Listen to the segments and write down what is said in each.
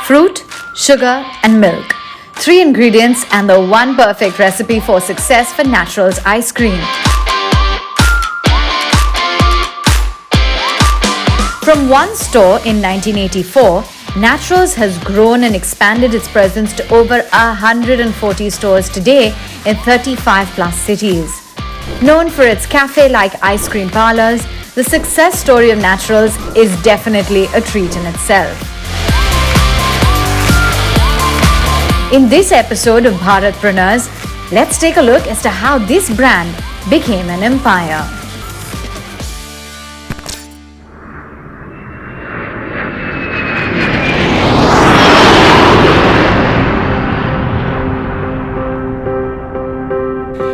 Fruit, sugar, and milk. 3 ingredients and the one perfect recipe for success for Naturals ice cream. From one store in 1984, Naturals has grown and expanded its presence to over 140 stores today in 35 plus cities. Known for its cafe-like ice cream parlors, the success story of Naturals is definitely a treat in itself. In this episode of Bharatpreneurs, let's take a look as to how this brand became an empire.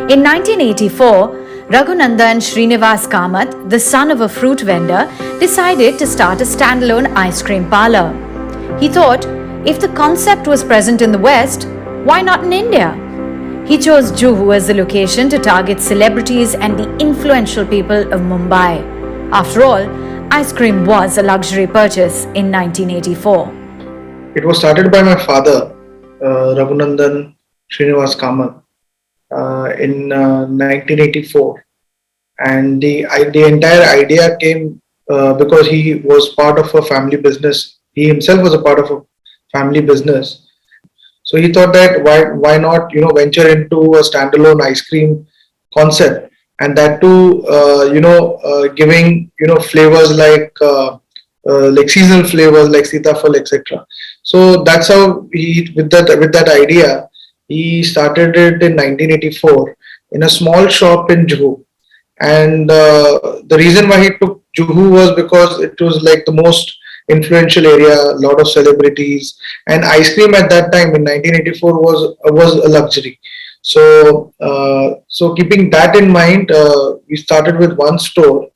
In 1984, Raghunandan Srinivas Kamath, the son of a fruit vendor, decided to start a standalone ice cream parlor. He thought, if the concept was present in the West, why not in India? He chose Juhu as the location to target celebrities and the influential people of Mumbai. After all, ice cream was a luxury purchase in 1984. It was started by my father, Raghunandan Srinivas Kamath, in 1984. And the entire idea came because he was part of a family business. He himself was a part of a family business. So he thought that why not venture into a standalone ice cream concept, and that too giving flavors like seasonal flavors like sitafal, etc. So that's how he with that idea he started it in 1984 in a small shop in Juhu. And the reason why he took Juhu was because it was like the most influential area, a lot of celebrities, and ice cream at that time in 1984 was a luxury. So keeping that in mind, we started with one store.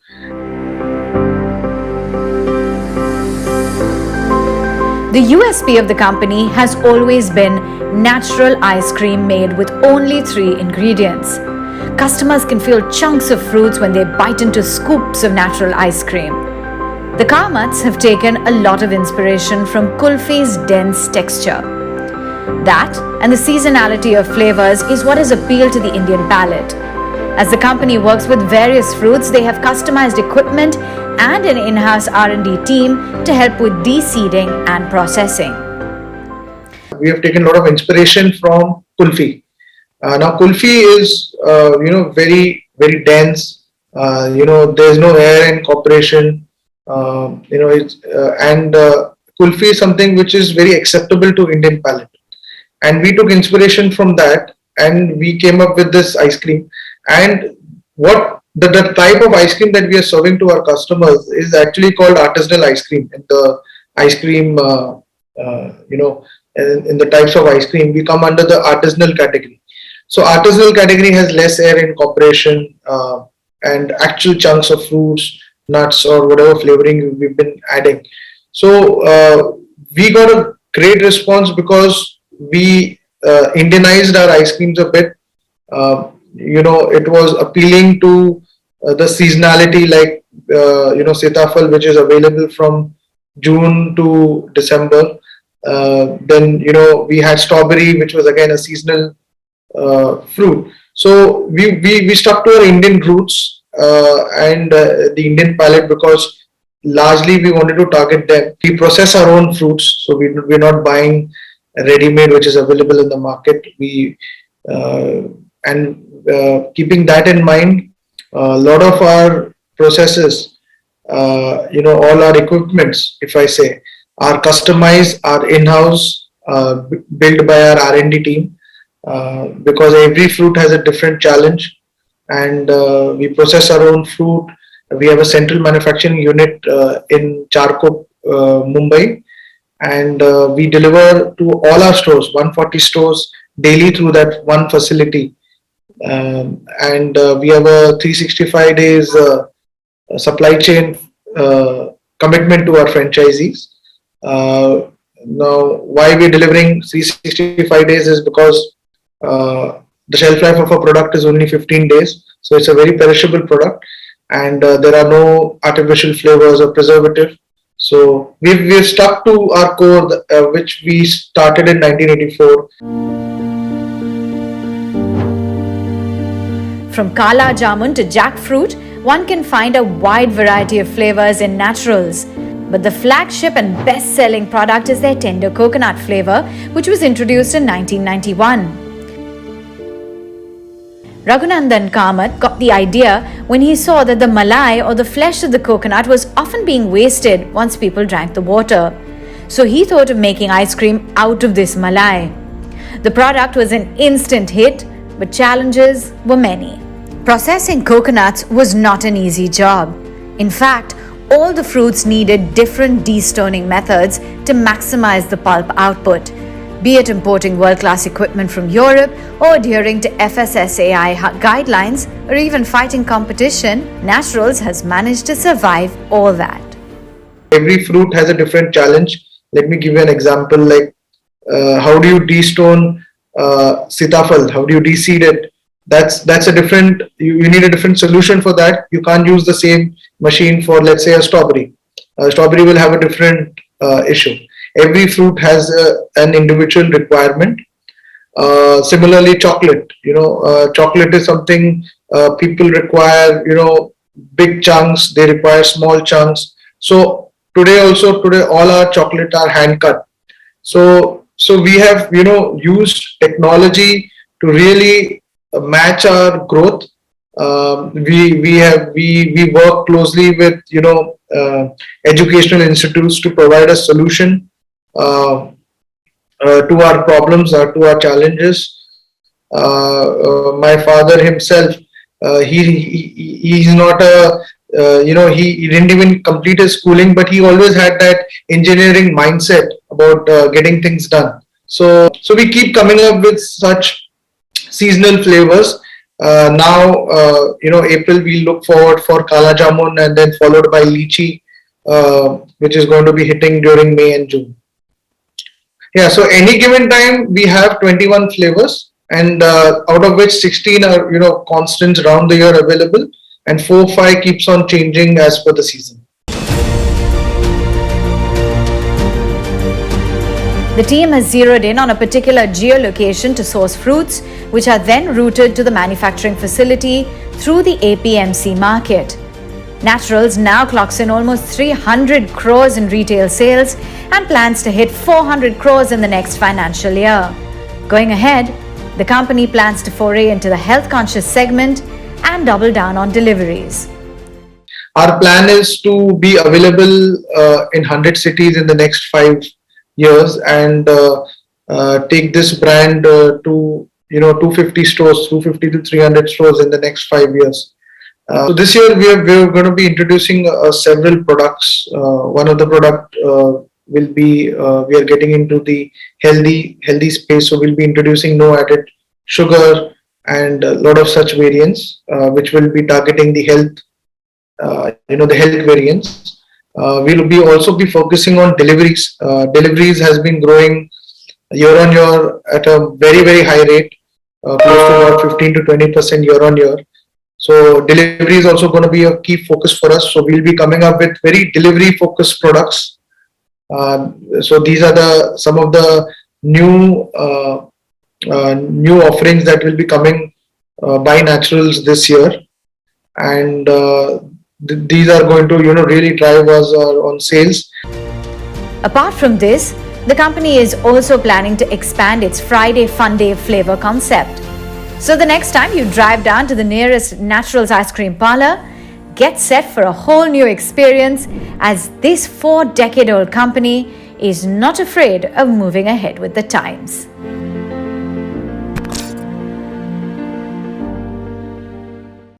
The USP of the company has always been natural ice cream made with only 3 ingredients. Customers can feel chunks of fruits when they bite into scoops of natural ice cream. The Kamaths have taken a lot of inspiration from kulfi's dense texture. That and the seasonality of flavors is what has appealed to the Indian palate. As the company works with various fruits, they have customized equipment and an in-house R&D team to help with de-seeding and processing. We have taken a lot of inspiration from kulfi. Now kulfi is very very dense. There's no air incorporation. Kulfi is something which is very acceptable to Indian palate, and we took inspiration from that and we came up with this ice cream. And what the type of ice cream that we are serving to our customers is actually called artisanal ice cream. In the ice cream, in the types of ice cream, we come under the artisanal category. So artisanal category has less air incorporation and actual chunks of fruits, nuts, or whatever flavoring we've been adding. So we got a great response because we Indianized our ice creams a bit. It was appealing to the seasonality, like sitafal, which is available from June to December. Then we had strawberry, which was again a seasonal fruit. So we stuck to our Indian roots and the Indian palate, because largely we wanted to target them. We process our own fruits, so we're not buying ready-made which is available in the market. Keeping that in mind, a lot of our processes, all our equipments, if I say, are customized, are in-house, built by our R&D team, because every fruit has a different challenge. And we process our own fruit. We have a central manufacturing unit in Charkop, Mumbai, and we deliver to all our stores, 140 stores daily through that one facility. We have a 365 days supply chain commitment to our franchisees. Now, why we're delivering 365 days is because the shelf life of a product is only 15 days. So it's a very perishable product, and there are no artificial flavors or preservative. So we've stuck to our core, which we started in 1984. From kala jamun to jackfruit, one can find a wide variety of flavors in naturals. But the flagship and best-selling product is their tender coconut flavor, which was introduced in 1991. Raghunandan Kamath got the idea when he saw that the malai or the flesh of the coconut was often being wasted once people drank the water. So he thought of making ice cream out of this malai. The product was an instant hit, but challenges were many. Processing coconuts was not an easy job. In fact, all the fruits needed different destoning methods to maximize the pulp output. Be it importing world-class equipment from Europe or adhering to FSSAI guidelines or even fighting competition, Naturals has managed to survive all that. Every fruit has a different challenge. Let me give you an example, like how do you destone sitafal? How do you deseed it? That's a different, you need a different solution for that. You can't use the same machine for, let's say, a strawberry. Strawberry will have a different issue. Every fruit has an individual requirement. Similarly, chocolate. Chocolate is something people require. Big chunks. They require small chunks. So today, all our chocolate are hand cut. So we have used technology to really match our growth. We work closely with educational institutes to provide a solution to our problems, to our challenges. My father himself, he's not a he didn't even complete his schooling, but he always had that engineering mindset about getting things done. So we keep coming up with such seasonal flavors. Now, April we look forward for Kala Jamun and then followed by Lychee, which is going to be hitting during May and June. Yeah, so any given time we have 21 flavors, and out of which 16 are constants around the year available, and 4-5 keeps on changing as per the season. The team has zeroed in on a particular geolocation to source fruits, which are then routed to the manufacturing facility through the APMC market. Naturals now clocks in almost 300 crores in retail sales and plans to hit 400 crores in the next financial year. Going ahead, the company plans to foray into the health-conscious segment and double down on deliveries. Our plan is to be available in 100 cities in the next 5 years and take this brand to 250 stores, 250 to 300 stores in the next 5 years. So this year we're going to be introducing several products. One of the product will be we are getting into the healthy space, so we'll be introducing no added sugar and a lot of such variants, which will be targeting the health, the health variants. We'll be also be focusing on deliveries. Deliveries has been growing year on year at a very, very high rate, close to about 15 to 20% year on year. So delivery is also going to be a key focus for us. So we'll be coming up with very delivery focused products. So these are some of the new offerings that will be coming by Naturals this year, and these are going to really drive us on sales. Apart from this, the company is also planning to expand its Friday Fun Day flavor concept. So the next time you drive down to the nearest Naturals ice cream parlor, get set for a whole new experience, as this 4-decade-old company is not afraid of moving ahead with the times.